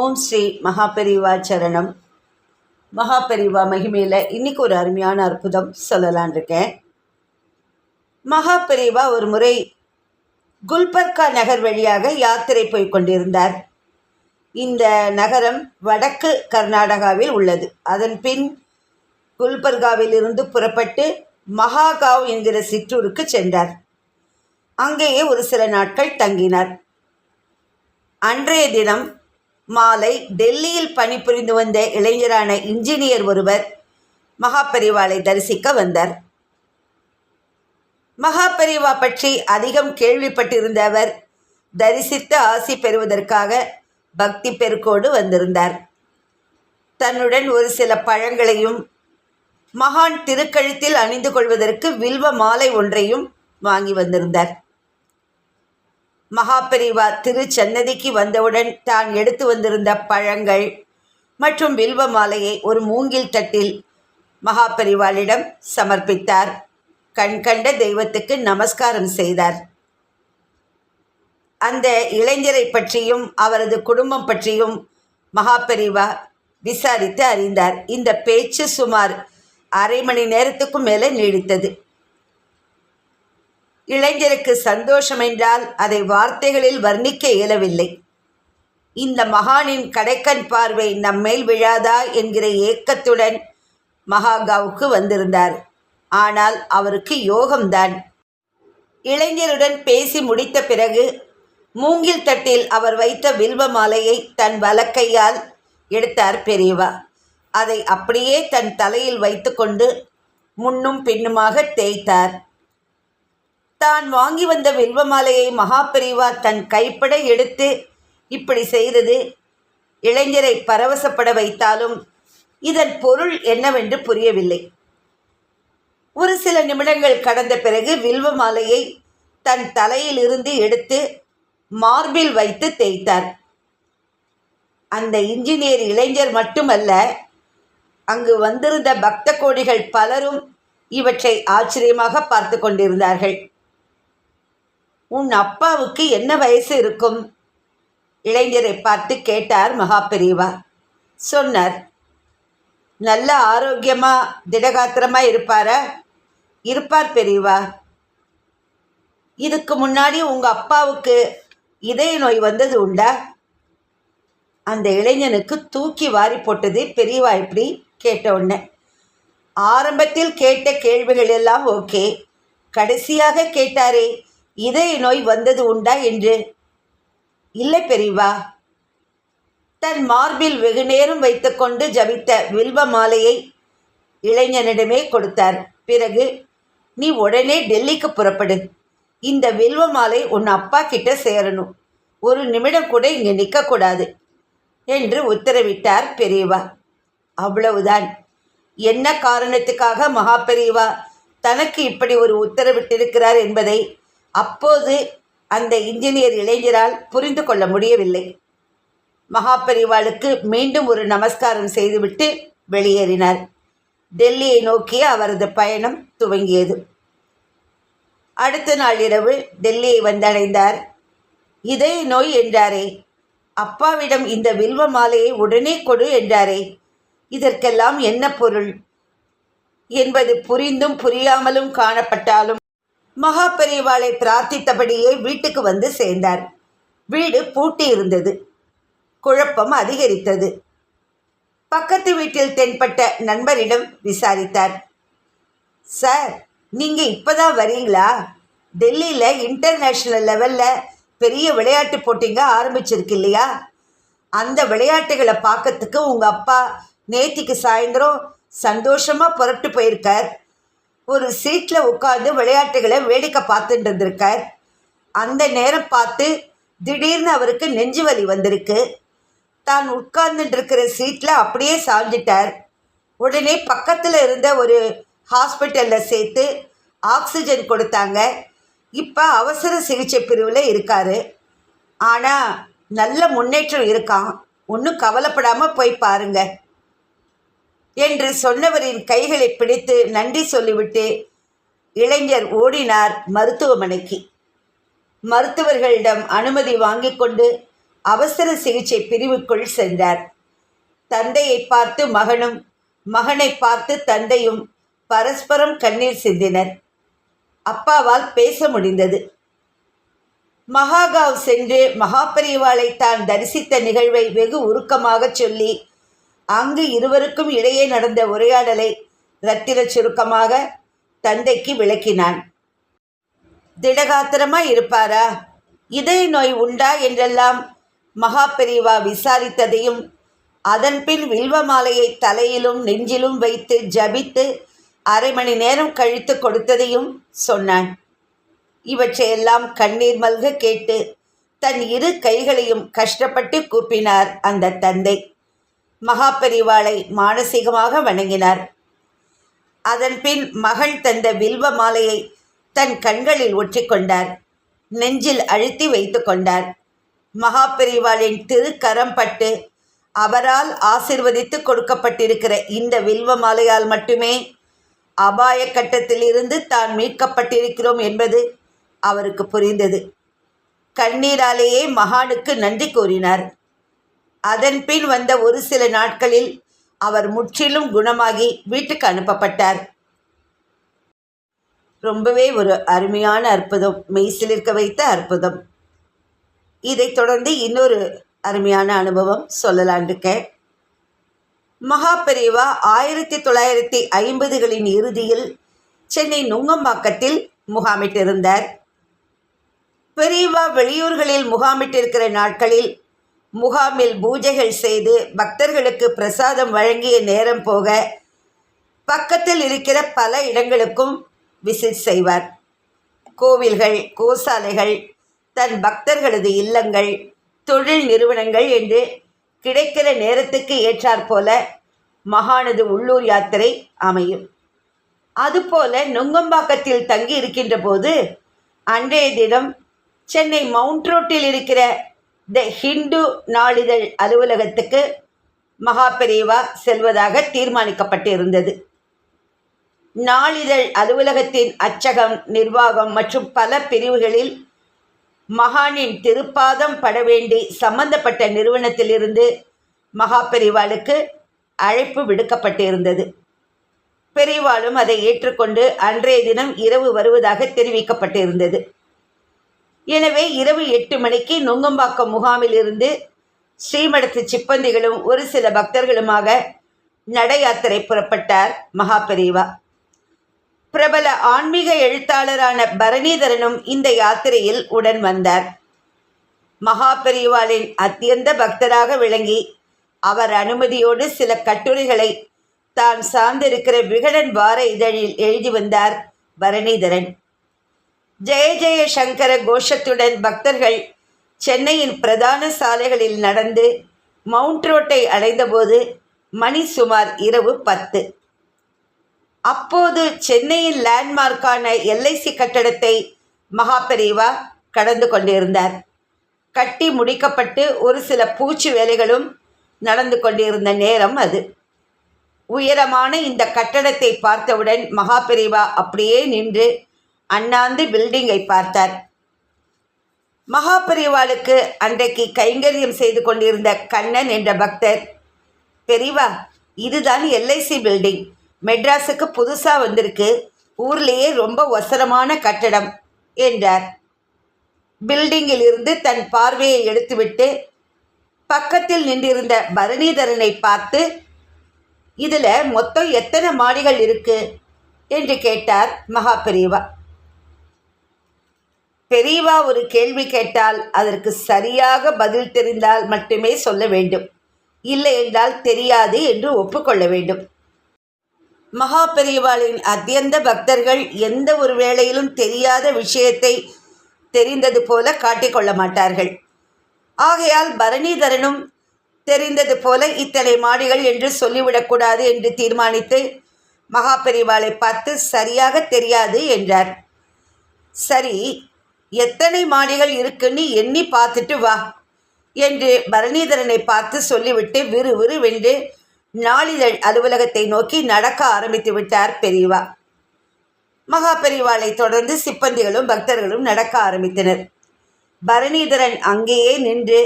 ஓம் ஸ்ரீ மகாபெரிவா சரணம். மகாபெரிவா மகிமையில் இன்றைக்கி ஒரு அருமையான அற்புதம் சொல்லலான் இருக்கேன். மகாபெரிவா ஒரு முறை குல்பர்கா நகர் வழியாக யாத்திரை போய் கொண்டிருந்தார். இந்த நகரம் வடக்கு கர்நாடகாவில் உள்ளது. அதன் பின் குல்பர்காவில் இருந்து புறப்பட்டு மகாகாவ் என்கிற சிற்றூருக்கு சென்றார். அங்கேயே ஒரு சில நாட்கள் தங்கினார். அன்றைய தினம் மாலை டெல்லியில் பணிபுரிந்து வந்த இளைஞரான இன்ஜினியர் ஒருவர் மகாபெரிவாளை தரிசிக்க வந்தார். மகாபெரிவா பற்றி அதிகம் கேள்விப்பட்டிருந்த அவர் தரிசித்து ஆசி பெறுவதற்காக பக்தி பெருக்கோடு வந்திருந்தார். தன்னுடன் ஒரு சில பழங்களையும் மகான் திருக்கழுத்தில் அணிந்து கொள்வதற்கு வில்வ மாலை ஒன்றையும் வாங்கி வந்திருந்தார். மகாபெரிவா திருச்சன்னதிக்கு வந்தவுடன் தான் எடுத்து வந்திருந்த பழங்கள் மற்றும் வில்வ மாலையை ஒரு மூங்கில் தட்டில் மகாபெரிவாளிடம் சமர்ப்பித்தார். கண்கண்ட தெய்வத்துக்கு நமஸ்காரம் செய்தார். அந்த இளைஞரை பற்றியும் அவரது குடும்பம் பற்றியும் மகாபெரிவா விசாரித்து அறிந்தார். இந்த பேச்சு சுமார் அரை மணி நேரத்துக்கும் மேலே நீடித்தது. இளைஞருக்கு சந்தோஷம் என்றால் அதை வார்த்தைகளில் வர்ணிக்க இயலவில்லை. இந்த மகானின் கடைக்கண் பார்வை நம்மேல் விழாதா என்கிற ஏக்கத்துடன் மகாகாவுக்கு வந்திருந்தார். ஆனால் அவருக்கு யோகம்தான். இளைஞருடன் பேசி முடித்த பிறகு மூங்கில் தட்டில் அவர் வைத்த வில்வ மாலையை தன் வலக்கையால் எடுத்தார் பெரியவா. அதை அப்படியே தன் தலையில் வைத்து கொண்டு முன்னும் பின்னுமாக தேய்த்தார். தான் வாங்கி வந்த வில்வ மாலையை மகாபெரிவா தன் கைப்பட எடுத்து இப்படி செய்தது இளைஞரை பரவசப்பட வைத்தாலும் இதன் பொருள் என்னவென்று புரியவில்லை. ஒரு சில நிமிடங்கள் கடந்த பிறகு வில்வ மாலையை தன் தலையிலிருந்து எடுத்து மார்பில் வைத்து தேய்த்தார். அந்த இன்ஜினியர் இளைஞர் மட்டுமல்ல, அங்கு வந்திருந்த பக்த கோடிகள் பலரும் இவற்றை ஆச்சரியமாக பார்த்து கொண்டிருந்தார்கள். உன் அப்பாவுக்கு என்ன வயசு இருக்கும்? இளைஞரை பார்த்து கேட்டார் மகாபெரிவா. சொன்னார், நல்ல ஆரோக்கியமாக திடகாத்திரமாக இருப்பாரா? இருப்பார் பெரியவா. இதுக்கு முன்னாடி உங்கள் அப்பாவுக்கு இதய நோய் வந்தது உண்டா? அந்த இளைஞனுக்கு தூக்கி வாரி போட்டது. பெரியவா இப்படி கேட்ட உடனே ஆரம்பத்தில் கேட்ட கேள்விகள் எல்லாம் ஓகே, கடைசியாக கேட்டாரே இதய நோய் வந்தது உண்டா என்று. இல்லை பெரியவா. தன் மார்பில் வெகு நேரம் வைத்துக்கொண்டு ஜபித்த வில்வ மாலையை இளைஞனிடமே கொடுத்தார். பிறகு நீ உடனே டெல்லிக்கு புறப்படு. இந்த வில்வ மாலை உன் அப்பா கிட்ட சேரணும். ஒரு நிமிடம் கூட இங்கே நிற்கக்கூடாது என்று உத்தரவிட்டார் பெரியவா. அவ்வளவுதான். என்ன காரணத்துக்காக மகாபெரிவா தனக்கு இப்படி ஒரு உத்தரவிட்டிருக்கிறார் என்பதை அப்போது அந்த இன்ஜினியர் இளைஞரால் புரிந்து கொள்ள முடியவில்லை. மகாபெரிவாளுக்கு மீண்டும் ஒரு நமஸ்காரம் செய்துவிட்டு வெளியேறினார். டெல்லியை நோக்கிய அவரது பயணம் துவங்கியது. அடுத்த நாள் இரவு டெல்லியை வந்தடைந்தார். இதய நோய் என்றாரே, அப்பாவிடம் இந்த வில்வ மாலையை உடனே கொடு என்றாரே, இதற்கெல்லாம் என்ன பொருள் என்பது புரிந்தும் புரியாமலும் காணப்பட்டாலும் மகாபெரிவாளை பிரார்த்தித்தபடியே வீட்டுக்கு வந்து சேர்ந்தார். வீடு பூட்டி இருந்தது. குழப்பம் அதிகரித்தது. பக்கத்து வீட்டில் தென்பட்ட நண்பரிடம் விசாரித்தார். சார், நீங்கள் இப்போ தான் வரீங்களா? டெல்லியில் இன்டர்நேஷ்னல் லெவலில் பெரிய விளையாட்டு போட்டிங்க ஆரம்பிச்சிருக்கு இல்லையா? அந்த விளையாட்டுகளை பார்க்கறதுக்கு உங்கள் அப்பா நேத்திக்கு சாயந்தரம் சந்தோஷமாக புறப்பட்டு போயிருக்கார். ஒரு சீட்டில் உட்காந்து விளையாட்டுகளை வேடிக்கை பார்த்துட்டு இருந்திருக்கார். அந்த நேரம் பார்த்து திடீர்னு அவருக்கு நெஞ்சு வலி வந்திருக்கு. தான் உட்கார்ந்துட்டு இருக்கிற சீட்டில் அப்படியே சாஞ்சிட்டார். உடனே பக்கத்தில் இருந்த ஒரு ஹாஸ்பிட்டலில் சேர்த்து ஆக்சிஜன் கொடுத்தாங்க. இப்போ அவசர சிகிச்சை பிரிவில் இருக்கார். ஆனால் நல்ல முன்னேற்றம் இருக்கான். ஒன்றும் கவலைப்படாமல் போய் பாருங்க என்று சொன்னவரின் கைகளை பிடித்து நன்றி சொல்லிவிட்டு இளைஞர் ஓடினார் மருத்துவமனைக்கு. மருத்துவர்களிடம் அனுமதி வாங்கி கொண்டு அவசர சிகிச்சை பிரிவுக்குள் சென்றார். தந்தையை பார்த்து மகனும், மகனை பார்த்து தந்தையும் பரஸ்பரம் கண்ணீர் சிந்தினர். அப்பாவால் பேச முடிந்தது. மகாகாவ் சென்று மகாபெரிவாளை தான் தரிசித்த நிகழ்வை வெகு உருக்கமாக சொல்லி அங்கு இருவருக்கும் இடையே நடந்த உரையாடலை இரத்தின சுருக்கமாக தந்தைக்கு விளக்கினான். திடகாத்திரமாய் இருப்பாரா, இதய நோய் உண்டா என்றெல்லாம் மகாபெரிவா விசாரித்ததையும், அதன்பின் வில்வ மாலையை தலையிலும் நெஞ்சிலும் வைத்து ஜபித்து 1/2 மணி நேரம் கழித்து கொடுத்ததையும் சொன்னான். இவற்றையெல்லாம் கண்ணீர் மல்க கேட்டு தன் 2 கைகளையும் கஷ்டப்பட்டு கூப்பினார் அந்த தந்தை. மகாபெரிவாளை மானசீகமாக வணங்கினார். அதன்பின் மகள் தந்த வில்வ மாலையை தன் கண்களில் ஒற்றிக்கொண்டார். நெஞ்சில் அழுத்தி வைத்து கொண்டார். மகாபெரிவாளின் திருக்கரம் பட்டு அவரால் ஆசிர்வதித்து கொடுக்கப்பட்டிருக்கிற இந்த வில்வ மாலையால் மட்டுமே அபாய கட்டத்திலிருந்து தான் மீட்கப்பட்டிருக்கிறோம் என்பது அவருக்கு புரிந்தது. கண்ணீராலேயே மகானுக்கு நன்றி கூறினார். அதன்பின் வந்த ஒரு சில நாட்களில் அவர் முற்றிலும் குணமாகி வீட்டுக்கு அனுப்பப்பட்டார். ரொம்பவே ஒரு அருமையான அற்புதம், மெய்சிலிருக்க வைத்த அற்புதம். இதைத் தொடர்ந்து இன்னொரு அருமையான அனுபவம் சொல்லலான் இருக்கேன். மகாபெரிவா 1950களின் இறுதியில் சென்னை நுங்கம்பாக்கத்தில் முகாமிட்டிருந்தார். பெரியவா வெளியூர்களில் முகாமிட்டிருக்கிற நாட்களில் முகாமில் பூஜைகள் செய்து பக்தர்களுக்கு பிரசாதம் வழங்கிய நேரம் போக பக்கத்தில் இருக்கிற பல இடங்களுக்கும் விசிட் செய்வார். கோவில்கள், கோசாலைகள், தன் பக்தர்களது இல்லங்கள், தொழில் நிறுவனங்கள் என்று கிடைக்கிற நேரத்துக்கு ஏற்றாற்போல மகானது உள்ளூர் யாத்திரை அமையும். அதுபோல நுங்கம்பாக்கத்தில் தங்கி இருக்கின்ற போது அன்றைய தினம் சென்னை மவுண்ட் ரோட்டில் இருக்கிற த ஹிந்து நாளிதழ் அலுவலகத்துக்கு மகாபெரிவா செல்வதாக தீர்மானிக்கப்பட்டிருந்தது. நாளிதழ் அலுவலகத்தின் அச்சகம், நிர்வாகம் மற்றும் பல பிரிவுகளில் மகானின் திருப்பாதம் பட வேண்டி சம்பந்தப்பட்ட நிறுவனத்திலிருந்து மகாபெரிவாளுக்கு அழைப்பு விடுக்கப்பட்டிருந்தது. பெரிவாளும் அதை ஏற்றுக்கொண்டு அன்றைய தினம் இரவு வருவதாக தெரிவிக்கப்பட்டிருந்தது. எனவே இரவு 8 மணிக்கு நுங்கம்பாக்கம் முகாமில் இருந்து ஸ்ரீமடத்து சிப்பந்திகளும் ஒரு சில பக்தர்களுமாக நட யாத்திரை புறப்பட்டார் மகாபெரிவா. பிரபல ஆன்மீக எழுத்தாளரான பரணிதரனும் இந்த யாத்திரையில் உடன் வந்தார். மகாபெரிவாளின் அத்தியந்த பக்தராக விளங்கி அவர் அனுமதியோடு சில கட்டுரைகளை தான் சார்ந்திருக்கிற விகடன் வார இதழில் எழுதி வந்தார் பரணிதரன். ஜெய ஜெய சங்கர கோஷத்துடன் பக்தர்கள் சென்னையின் பிரதான சாலைகளில் நடந்து மவுண்ட் ரோட்டை அடைந்தபோது மணி சுமார் இரவு 10. அப்போது சென்னையின் லேண்ட்மார்க்கான LIC கட்டடத்தை மகாபெரிவா கடந்து கொண்டிருந்தார். கட்டி முடிக்கப்பட்டு ஒரு சில பூச்சி வேலைகளும் நடந்து கொண்டிருந்த நேரம் அது. உயரமான இந்த கட்டடத்தை பார்த்தவுடன் மகாபெரிவா அப்படியே நின்று அண்ணாந்து பில்டிங்கை பார்த்தார். மகாபெரிவாளுக்கு அன்றைக்கு கைங்கரியம் செய்து கொண்டிருந்த கண்ணன் என்ற பக்தர், பெரிவா, இதுதான் LIC பில்டிங், மெட்ராஸுக்கு புதுசாக வந்திருக்கு, ஊர்லேயே ரொம்ப ஒசரமான கட்டடம் என்றார். பில்டிங்கில் இருந்து தன் பார்வையை எடுத்துவிட்டு பக்கத்தில் நின்றிருந்த பரணிதரனை பார்த்து, இதில் மொத்தம் எத்தனை மாடிகள் இருக்கு என்று கேட்டார் மகாபெரிவா. பெரியவா ஒரு கேள்வி கேட்டால் அதற்கு சரியாக பதில் தெரிந்தால் மட்டுமே சொல்ல வேண்டும், இல்லை என்றால் தெரியாது என்று ஒப்புக்கொள்ள வேண்டும். மகாபெரிவாளின் அத்தியந்த பக்தர்கள் எந்த ஒரு வேளையிலும் தெரியாத விஷயத்தை தெரிந்தது போல காட்டிக்கொள்ள மாட்டார்கள். ஆகையால் பரணிதரனும் தெரிந்தது போல இத்தனை மாடிகள் என்று சொல்லிவிடக்கூடாது என்று தீர்மானித்து மகாபெரிவாளை பார்த்து சரியாக தெரியாது என்றார். சரி, எத்தனை மாடிகள் இருக்குன்னு எண்ணி பார்த்துட்டு வா என்று பரணிதரனை பார்த்து சொல்லிவிட்டு விறுவிறுவென்று நாளிதழ் அலுவலகத்தை நோக்கி நடக்க ஆரம்பித்து விட்டார் பெரியவா. மகாபெரிவாளை தொடர்ந்து சிப்பந்திகளும் பக்தர்களும் நடக்க ஆரம்பித்தனர். பரணிதரன் அங்கேயே நின்று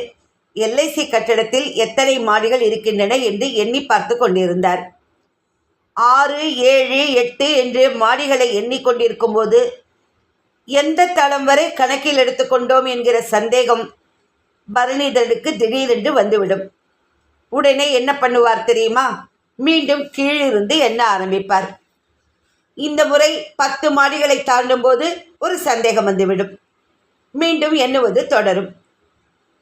எல்ஐசி கட்டடத்தில் எத்தனை மாடிகள் இருக்கின்றன என்று எண்ணி பார்த்து கொண்டிருந்தார். 6, 7, 8 என்று மாடிகளை எண்ணிக்கொண்டிருக்கும் போது எந்த தளம் வரை கணக்கில் எடுத்துக்கொண்டோம் என்கிற சந்தேகம் பரணிதரனுக்கு திடீரென்று வந்துவிடும். உடனே என்ன பண்ணுவார் தெரியுமா? மீண்டும் கீழிருந்து எண்ண ஆரம்பிப்பார். இந்த முறை 10 மாடிகளை தாண்டும் போது ஒரு சந்தேகம் வந்துவிடும். மீண்டும் எண்ணுவது தொடரும்.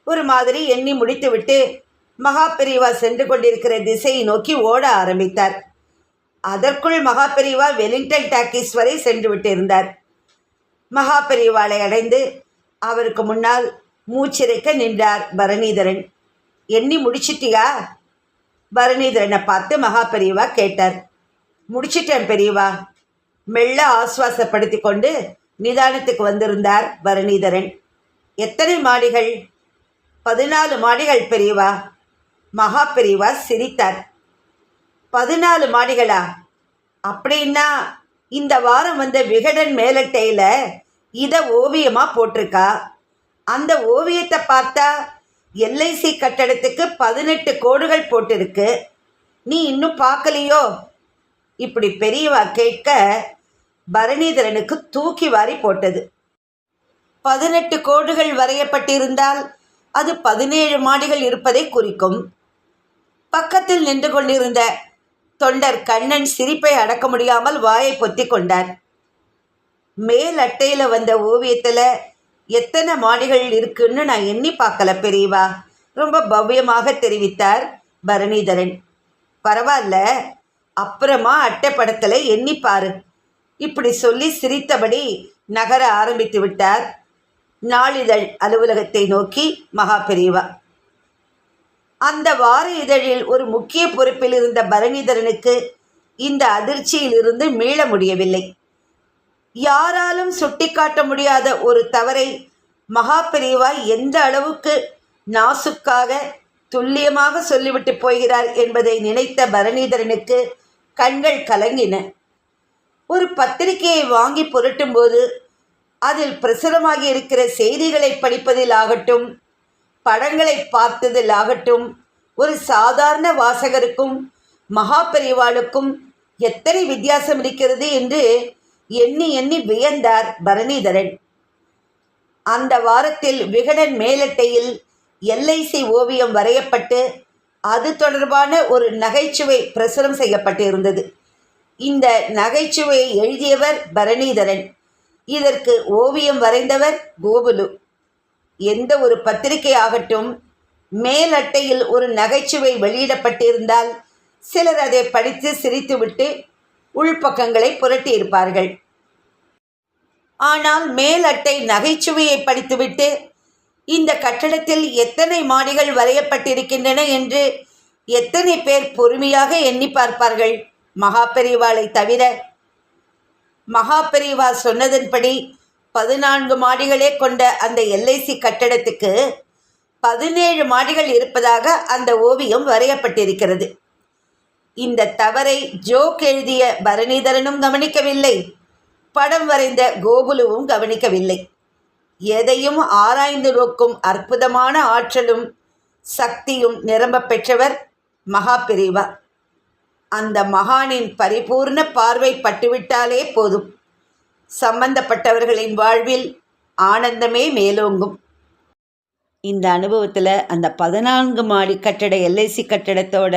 ஒரு மாதிரி எண்ணி முடித்துவிட்டு மகாபெரிவா சென்று கொண்டிருக்கிற திசையை நோக்கி ஓட ஆரம்பித்தார். அதற்குள் மகாபெரிவா வெலிங்டன் டாக்கீஸ் வரை சென்று விட்டிருந்தார். மகாபெரிவாளை அடைந்து அவருக்கு முன்னால் மூச்சிறைக்க நின்றார் பரணிதரன். எண்ணி முடிச்சிட்டியா? பரணிதரனை பார்த்து மகாபெரிவா கேட்டார். முடிச்சிட்டேன் பெரியவா. மெல்ல ஆஸ்வாசப்படுத்தி கொண்டு நிதானத்துக்கு வந்திருந்தார் பரணிதரன். எத்தனை மாடிகள்? 14 மாடிகள் பெரியவா. மகாபெரிவா சிரித்தார். 14 மாடிகளா? அப்படின்னா இந்த வாரம் வந்த விகடன் மேலட்டையில் இதை ஓவியமாக போட்டிருக்கா. அந்த ஓவியத்தை பார்த்தா எல்ஐசி கட்டடத்துக்கு 18 கோடுகள் போட்டிருக்கு. நீ இன்னும் பார்க்கலையோ? இப்படி பெரியவா கேட்க பரணிதரனுக்கு தூக்கி வாரி போட்டது. 18 கோடுகள் வரையப்பட்டிருந்தால் அது 17 மாடிகள் இருப்பதை குறிக்கும். பக்கத்தில் நின்று கொண்டிருந்த தொண்டர் கண்ணன் சிரிப்பை அடக்க முடியாமல் வாயை பொத்தி கொண்டார். மேல் அட்டையில் வந்த ஓவியத்தில் எத்தனை மாடிகள் இருக்குன்னு நான் எண்ணி பார்க்கல பெரியவா, ரொம்ப பவ்யமாக தெரிவித்தார் பரணிதரன். பரவாயில்ல, அப்புறமா அட்டை படத்தில் எண்ணிப்பாரு. இப்படி சொல்லி சிரித்தபடி நகர ஆரம்பித்து விட்டார் நாளிதழ் அலுவலகத்தை நோக்கி மகாபெரிவா. அந்த வார இதழில் ஒரு முக்கிய பொறுப்பில் இருந்த பரணிதரனுக்கு இந்த அதிர்ச்சியிலிருந்து மீள முடியவில்லை. யாராலும் சுட்டிக்காட்ட முடியாத ஒரு தவறை மகாபெரிவா எந்த அளவுக்கு நாசுக்காக துல்லியமாக சொல்லிவிட்டு போகிறார் என்பதை நினைத்த பரணிதரனுக்கு கண்கள் கலங்கின. ஒரு பத்திரிகையை வாங்கி புரட்டும்போது அதில் பிரசுரமாகி இருக்கிற செய்திகளை படிப்பதில் ஆகட்டும், படங்களை பார்த்ததில் ஆகட்டும், ஒரு சாதாரண வாசகருக்கும் மகாபெரிவாளுக்கும் எத்தனை வித்தியாசம் இருக்கிறது என்று எண்ணி எண்ணி வியந்தார் பரணிதரன். அந்த வாரத்தில் விகடன் மேலட்டையில் எல்ஐசி ஓவியம் வரையப்பட்டு அது தொடர்பான ஒரு நகைச்சுவை பிரசுரம் செய்யப்பட்டிருந்தது. இந்த நகைச்சுவையை எழுதியவர் பரணிதரன், இதற்கு ஓவியம் வரைந்தவர் கோபுலு. எந்த ஒரு பத்திரிகை ஆகட்டும், மேல் அட்டையில் ஒரு நகைச்சுவை வெளியிடப்பட்டிருந்தால் சிலர் அதை படித்து சிரித்துவிட்டு உள்பக்கங்களை புரட்டியிருப்பார்கள். ஆனால் மேல் அட்டை நகைச்சுவையை படித்துவிட்டு இந்த கட்டடத்தில் எத்தனை மாடிகள் வரையப்பட்டிருக்கின்றன என்று எத்தனை பேர் பொறுமையாக எண்ணி பார்ப்பார்கள் மகாபெரிவாளை தவிர? மகாபெரிவா சொன்னதன்படி 14 மாடிகளே கொண்ட அந்த எல்ஐசி கட்டடத்துக்கு 17 மாடிகள் இருப்பதாக அந்த ஓவியம் வரையப்பட்டிருக்கிறது. இந்த தவறை ஜோக் எழுதிய பரணிதரனும் கவனிக்கவில்லை, படம் வரைந்த கோபுலுவும் கவனிக்கவில்லை. எதையும் ஆராய்ந்து நோக்கும் அற்புதமான ஆற்றலும் சக்தியும் நிரம்ப பெற்றவர் மகாபெரிவா. அந்த மகானின் பரிபூர்ண பார்வை பட்டுவிட்டாலே போதும், சம்பந்தப்பட்டவர்களின் வாழ்வில் ஆனந்தமே மேலோங்கும். இந்த அனுபவத்தில் அந்த 14 மாடி கட்டட எல்ஐசி கட்டடத்தோட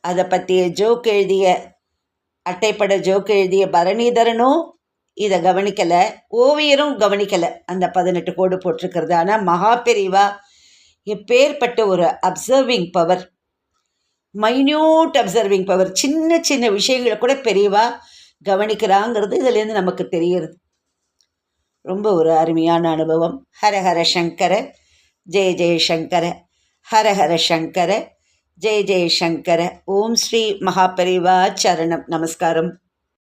அதை பற்றிய ஜோக் எழுதிய அட்டைப்பட ஜோக் எழுதிய பரணிதரனும் இதை கவனிக்கலை, ஓவியரும் கவனிக்கலை அந்த 18 கோடு போட்டிருக்கிறது. ஆனால் மகாபெரிவா எப்பேற்பட்ட ஒரு observing power, minute observing power, சின்ன சின்ன விஷயங்களை கூட பெரியவா கவனிக்கிறாங்கிறது இதிலேருந்து நமக்கு தெரிகிறது. ரொம்ப ஒரு அருமையான அனுபவம். ஹரஹர சங்கர ஜெய ஜெயசங்கர, ஹரஹர சங்கர ஜெய ஜெயசங்கர. ஓம் ஸ்ரீ மகாபெரிவா சரணம். நமஸ்காரம்.